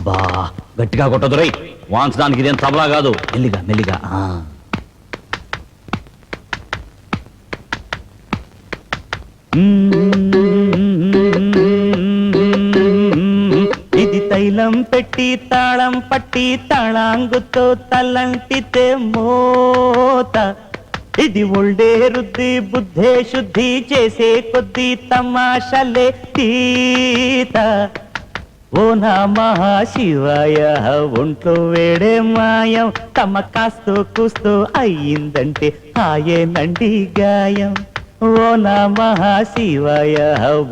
అబ్బా గట్టిగా కొట్టదురై, వాంచడానికి ఇదేం తబలా కాదు. మెల్లిగా మెల్లిగా. ఇది తైలం పెట్టి తాళం పట్టి తాళాంగుతో తలంటితే మోత, ఇది ఒళ్ళే రుద్ది బుద్ధే శుద్ధి చేసే కొద్ది తమాషలే తీత. ఓ నమః శివాయ, ఒంట్లో వేడే మాయం, తమ కాస్తో కూస్తో అయ్యిందంటే ఆయనండి గాయం. ఓ నమః శివాయ,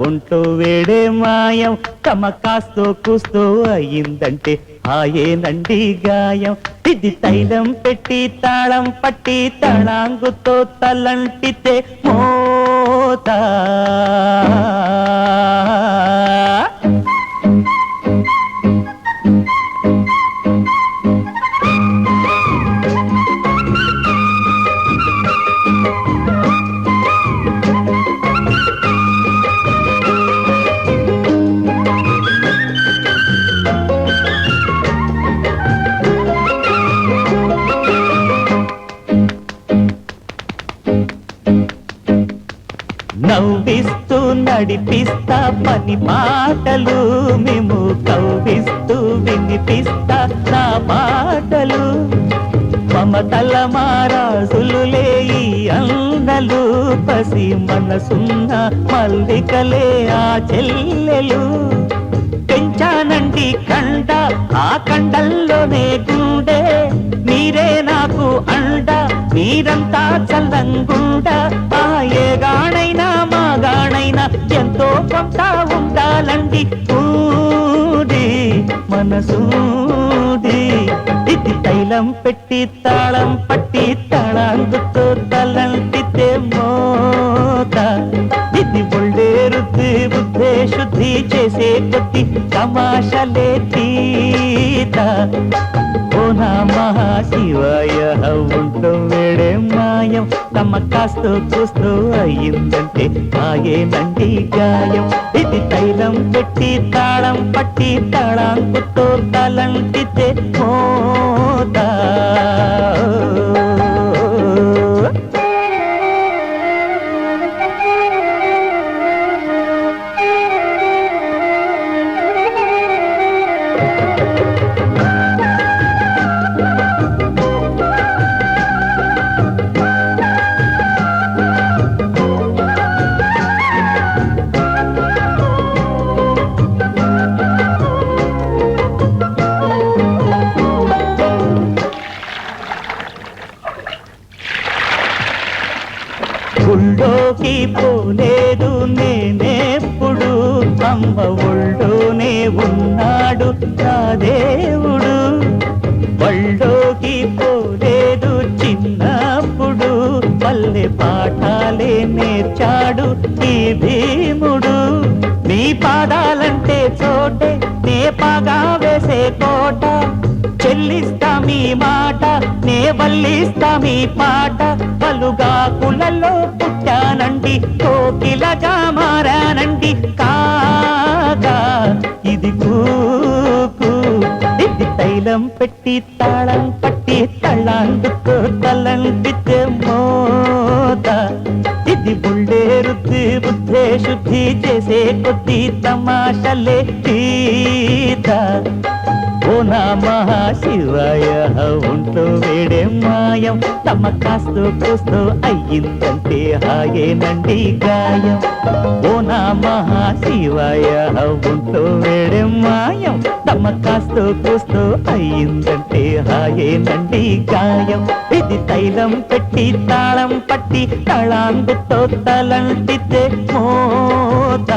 ఒంట్లో వేడే మాయం, తమ కాస్తో కూస్తో అయ్యిందంటే ఆయనండి గాయం. ఇది తైలం పెట్టి తాళం పట్టి తాళాంగుతో తలంటితే మోత. నవ్విస్తూ నడిపిస్తా పని పాటలు, మేము కవ్విస్తూ వినిపిస్తా నా పాటలు. మమతల మారాసులులే ఈ అన్నలు, పసి మనసున్న మల్లికలే ఆ చెల్లెలు. పెంచానండి కండ, ఆ కండల్లోనే గుండె, మీరే నాకు అండ, మీరంతా చల్లంగుండ. ఆ ఏగాణైనా మాగాణైనా ఎంతో కొంత ఉండాలండి ఊది మనసూది. ఇది తైలం పెట్టి తాళం పట్టి తాళాంగుతో తలంటితే మోత, ఇది ఒళ్ళే రుద్ది బుద్ధే శుద్ధి చేసే కొద్ది తమాషలే తీత. ఓ నమః శివాయ, ఒంట్లో వేడే మాయం, తమ కాస్తో కూస్తో అయ్యిందంటే ఆయనండి గాయం. ఇది తైలం పెట్టి తాళం పట్టి తాళాంకుతో తలంటితే మోత. గుళ్ళోకి పోలేదు నేనెప్పుడు, అమ్మ ఒళ్ళోనే ఉన్నాడు నా దేవుడు. ఒళ్ళోకి పోలేదు చిన్నప్పుడు, పల్లె పాఠాలే నేర్చాడు ఈ భీముడు. నీ పాదాలంటే చోటే నే పాగా వేసే కోట, చెల్లిస్తా మీ మాట నే వల్లిస్తా మీ పాట. పలుగా కులలో పుట్టానండి, కోకిలగా మారానండి కాగా ఇది కూకు. ఇది తైలం పెట్టి తాళం పట్టి తళ్ళాందుకో తలంటితే మోత, ఇది బుళ్ళే రుద్ది బుద్ధే శుద్ధి చేసే కొద్ది తమాషలే తీత. ఓ నమః శివాయ, ఒంట్లో వేడే మాయం, తమ కాస్తో కూస్తో అయ్యిందంటే హాయేనండి గాయం. ఓ నమః శివాయ, ఒంట్లో వేడే మాయం, తమ కాస్తో కూస్తో అయ్యిందంటే హాయేనండి గాయం. ఇది తైలం పెట్టి తాళం పట్టి తాళాంగుతో తలంటితే మోత.